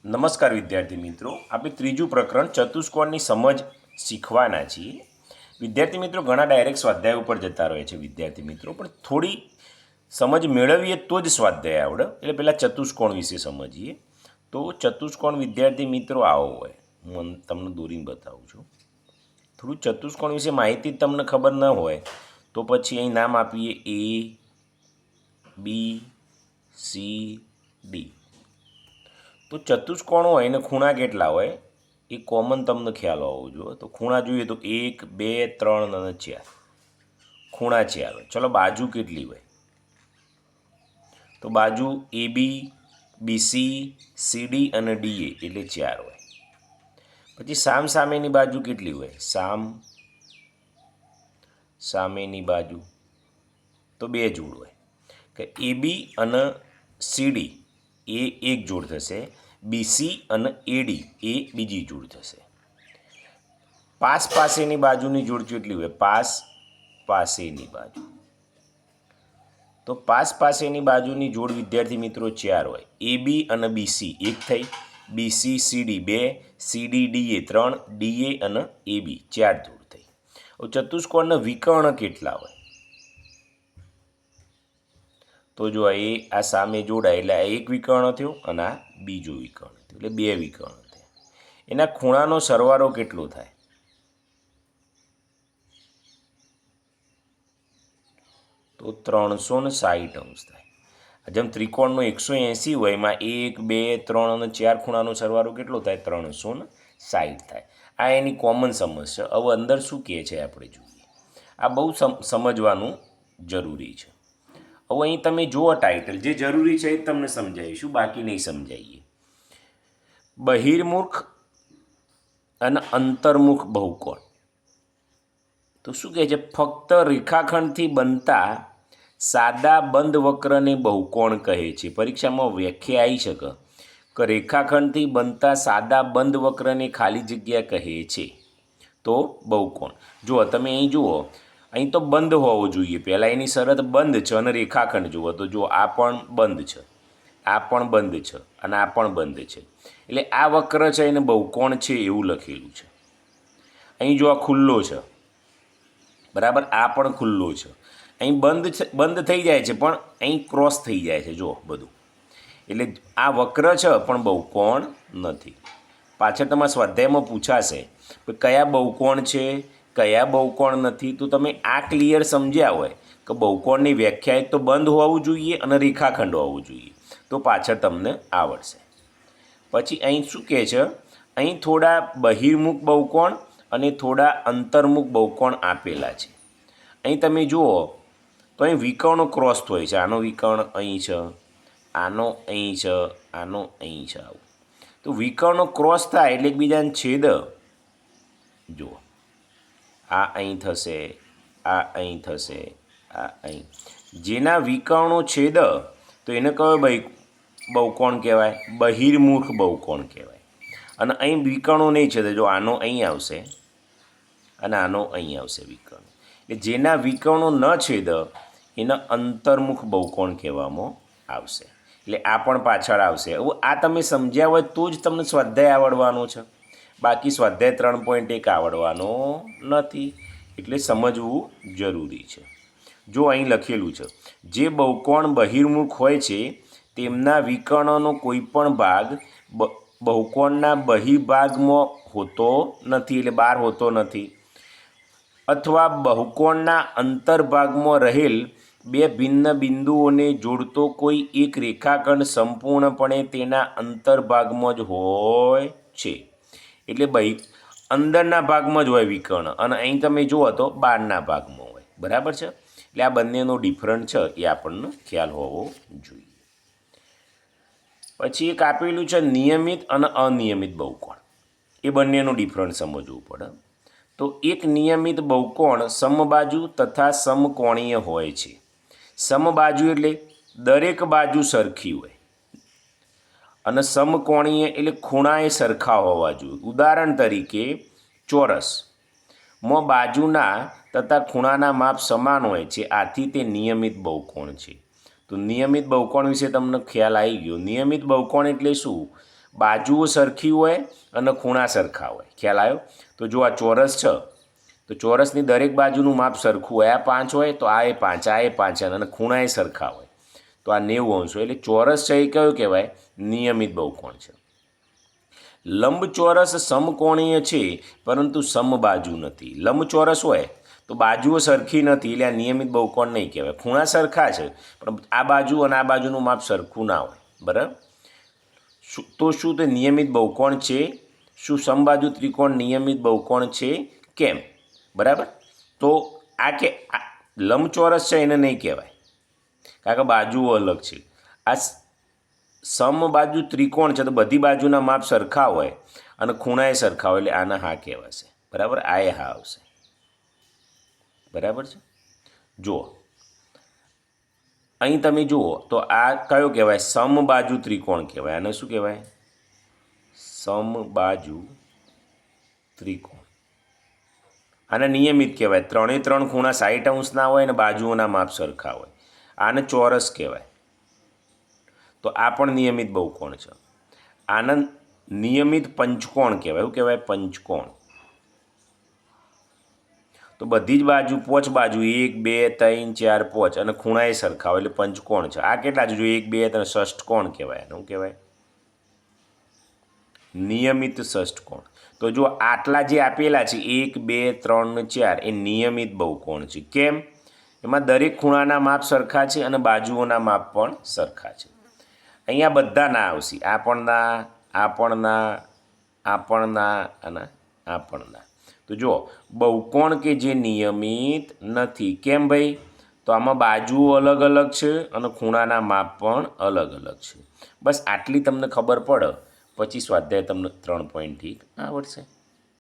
નમસ્કાર વિદ્યાર્થી મિત્રો, આપણે ત્રીજું પ્રકરણ ચતુષ્કોણની સમજ શીખવાના છીએ. વિદ્યાર્થી મિત્રો ઘણા ડાયરેક્ટ સ્વાધ્યાય ઉપર જતા રહે છે વિદ્યાર્થી મિત્રો, પણ થોડી સમજ મેળવીએ તો જ સ્વાધ્યાય આવડે. એટલે પહેલાં ચતુષ્કોણ વિશે સમજીએ. તો ચતુષ્કોણ વિદ્યાર્થી મિત્રો આવો હોય, હું તમને દોરીને બતાવું છું. થોડું ચતુષ્કોણ વિશે માહિતી તમને ખબર ન હોય તો પછી અહીં નામ આપીએ A, B, C, D. તો ચતુષ્કોણ હોય ને ખૂણા કેટલા હોય એ કોમન તમને ખ્યાલ હોવો જોઈએ. તો ખૂણા જોઈએ તો 1, 2, 3 અને 4 ખૂણા 4 હોય. ચલો બાજુ કેટલી હોય? તો બાજુ AB, BC, CD અને DA એટલે 4 હોય. પછી સામેની બાજુ કેટલી હોય? સામેની બાજુ તો 2 જોડ હોય કે AB અને CD એ એક જોડ થશે, BC અને AD એ બીજી જોડ થશે. પાસેની બાજુની જોડ કેટલી હોય? પાસેની બાજુ તો પાસેની બાજુની જોડ વિદ્યાર્થી મિત્રો 4 હોય. AB અને BC એક થઈ, BC CD 2, CD DA 3, DA અને AB 4 જોડ થઈ. હવે ચતુષ્કોણના વિકર્ણ કેટલા હોય? તો જો આ સામે જોડાય એટલે આ એક વિકર્ણ થયો અને આ બીજો વિકર્ણ થયો એટલે 2 વિકર્ણ થયા. એના ખૂણાનો સરવાળો કેટલો થાય? તો 360 અંશ થાય. જેમ ત્રિકોણનો 180 હોય એમાં 1, 2, 3 અને 4 ખૂણાનો સરવાળો કેટલો થાય? 360 થાય. આ એની કોમન સમજ છે. હવે અંદર શું કહે છે આપણે જોઈએ. આ બહુ સમજવાનું જરૂરી છે. હવે અહીં તમે જુઓ ટાઇટલ, જે જરૂરી છે એ તમને સમજાવીશું, બાકી નહીં સમજાવીએ. બહિર્મુખ અને અંતર્મુખ બહુકોણ. તો શું કહે છે? ફક્ત રેખાખંડથી બનતા સાદા બંધ વક્રને બહુકોણ કહે છે. પરીક્ષામાં વ્યાખ્યા આવી શકે કે રેખાખંડથી બનતા સાદા બંધ વક્રને ખાલી જગ્યા કહે છે તો બહુકોણ. જુઓ તમે અહીં જુઓ, અહીં તો બંધ હોવો જોઈએ. પહેલાં એની શરત બંધ છે અને રેખાખંડ જુઓ તો જો આ પણ બંધ છે, આ પણ બંધ છે અને આ પણ બંધ છે. એટલે આ વક્ર છે એને બહુકોણ છે એવું લખેલું છે. અહીં જો આ ખુલ્લો છે, બરાબર, આ પણ ખુલ્લો છે. અહીં બંધ થઈ જાય છે પણ અહીં ક્રોસ થઈ જાય છે જો બધું. એટલે આ વક્ર છે પણ બહુકોણ નથી. પાછળ તમારા સ્વાધ્યાયમાં પૂછાશે કે કયા બહુકોણ છે, કયા બહુકોણ નથી. તો તમે આ ક્લિયર સમજ્યા હોય કે બહુકોણની વ્યાખ્યાએ તો બંધ હોવું જોઈએ અને રેખાખંડ હોવું જોઈએ તો પાછળ તમને આવડશે. પછી અહીં શું કહે છે? અહીં થોડા બહિર્મુખ બહુકોણ અને થોડા અંતર્મુખ બહુકોણ આપેલા છે. અહીં તમે જુઓ તો અહીં વિકર્ણો ક્રોસ હોય છે. આનો વિકર્ણ અહીં છે, આનો અહીં છે, આનો અહીં છે. આવું તો વિકર્ણો ક્રોસ થાય એટલે એકબીજાને છેદ. જુઓ આ અહીં થશે, આ અહીં થશે, આ અહીં. જેના વિકર્ણો છેદ તો એને કયો બહુકોણ કહેવાય? બહિર્મુખ બહુકોણ કહેવાય. અને અહીં વિકર્ણો નહીં છેદે, જો આનો અહીં આવશે અને આનો અહીં આવશે વિકર્ણ. એટલે જેના વિકર્ણો ન છેદ એને અંતર્મુખ બહુકોણ કહેવામાં આવશે. એટલે આ પણ પાછળ આવશે. હવે આ તમે સમજ્યા હોય તો જ તમને સ્વાધ્યાય આવડવાનો છે, બાકી સ્વાધ્યાય 3.1 આવડવાનો નથી. એટલે સમજવું જરૂરી છે. જો અહીં લખેલું છે, જે બહુકોણ બહિર્મુખ હોય છે તેમના વિકર્ણોનો કોઈ પણ ભાગ બહુકોણના બહિર્ભાગમાં હોતો નથી, એટલે બહાર હોતો નથી, અથવા બહુકોણના અંતર્ભાગમાં રહેલ બે ભિન્ન બિંદુઓને જોડતો કોઈ એક રેખાખંડ સંપૂર્ણપણે તેના અંતર્ભાગમાં જ હોય છે. એટલે અંદરના ભાગમાં જ હોય વિકર્ણ અને અહીં તમે જુઓ તો બહારના ભાગમાં હોય. બરાબર છે? એટલે આ બંનેનો ડિફરન્ટ છે એ આપણને ખ્યાલ હોવો જોઈએ. પછી એક આપેલું છે નિયમિત અને અનિયમિત બહુકોણ. એ બંનેનો ડિફરન્ટ સમજવું પડે. તો એક નિયમિત બહુકોણ સમબાજુ તથા સમકોણીય હોય છે. સમબાજુ એટલે દરેક બાજુ સરખી હોય અને સમકોણીય એટલે ખૂણાએ સરખા હોવા જોઈએ. ઉદાહરણ તરીકે ચોરસમાં બાજુના તથા ખૂણાના માપ સમાન હોય છે, આથી તે નિયમિત બહુકોણ છે. તો નિયમિત બહુકોણ વિશે તમને ખ્યાલ આવી ગયો. નિયમિત બહુકોણ એટલે શું? બાજુઓ સરખી હોય અને ખૂણા સરખા હોય. ખ્યાલ આવ્યો? તો જો આ ચોરસ છે તો ચોરસની દરેક બાજુનું માપ સરખું હોય. આ 5 હોય તો આ એ 5, આ એ 5 અને ખૂણા એ સરખા હોય તો આ 90 અંશ હોય. એટલે ચોરસ છે એ કયો કહેવાય? નિયમિત બહુકોણ છે. લંબચોરસ સમકોણીય છે પરંતુ સમબાજુ નથી. લંબચોરસ હોય તો બાજુઓ સરખી નથી એટલે આ નિયમિત બહુકોણ નહીં કહેવાય. ખૂણા સરખા છે પણ આ બાજુ અને આ બાજુનું માપ સરખું ના હોય. બરાબર? તો શું તે નિયમિત બહુકોણ છે? શું સમબાજુ ત્રિકોણ નિયમિત બહુકોણ છે? કેમ? બરાબર? તો આ લંબચોરસ છે એને નહીં કહેવાય કારણ કે બાજુઓ અલગ છે. આ સમબાજુ ત્રિકોણ છે તો બધી બાજુના માપ સરખા હોય અને ખૂણાએ સરખા હોય એટલે આના હા કહેવાશે. બરાબર? આ એ હા આવશે. બરાબર છે? જુઓ અહીં તમે જુઓ તો આ કયો કહેવાય? સમબાજુ ત્રિકોણ કહેવાય. આને શું કહેવાય? સમબાજુ ત્રિકોણ. આને નિયમિત કહેવાય. 3 ખૂણા 60 અંશના હોય અને બાજુઓના માપ સરખા હોય. આને ચોરસ કહેવાય. તો આ પણ નિયમિત બહુકોણ છે. આને નિયમિત પંચકોણ કહેવાય. શું કહેવાય? પંચકોણ. તો બધી જ બાજુ પોચ બાજુ 1 2 3 4 5 અને ખૂણાએ સરખા હોય એટલે પંચકોણ છે. આ કેટલા છે? જો 1 2 3 ષષ્ઠકોણ કહેવાય. શું કહેવાય? નિયમિત ષષ્ઠકોણ. તો જો આટલા જે આપેલા છે 1 2 3 ને 4 એ નિયમિત બહુકોણ છે. કેમ? એમાં દરેક ખૂણાના માપ સરખા છે અને બાજુઓના માપ પણ સરખા છે. અહીંયા બધા ના આવશે. આ પણ ના, આ પણ ના, આ પણ ના અને આ પણ ના. તો જો બહુકોણ કે જે નિયમિત નથી. કેમ ભાઈ? તો આમાં બાજુઓ અલગ અલગ છે અને ખૂણાના માપ પણ અલગ અલગ છે. બસ આટલી તમને ખબર પડે પછી સ્વાધ્યાય તમને 3 પોઈન્ટથી આવડશે.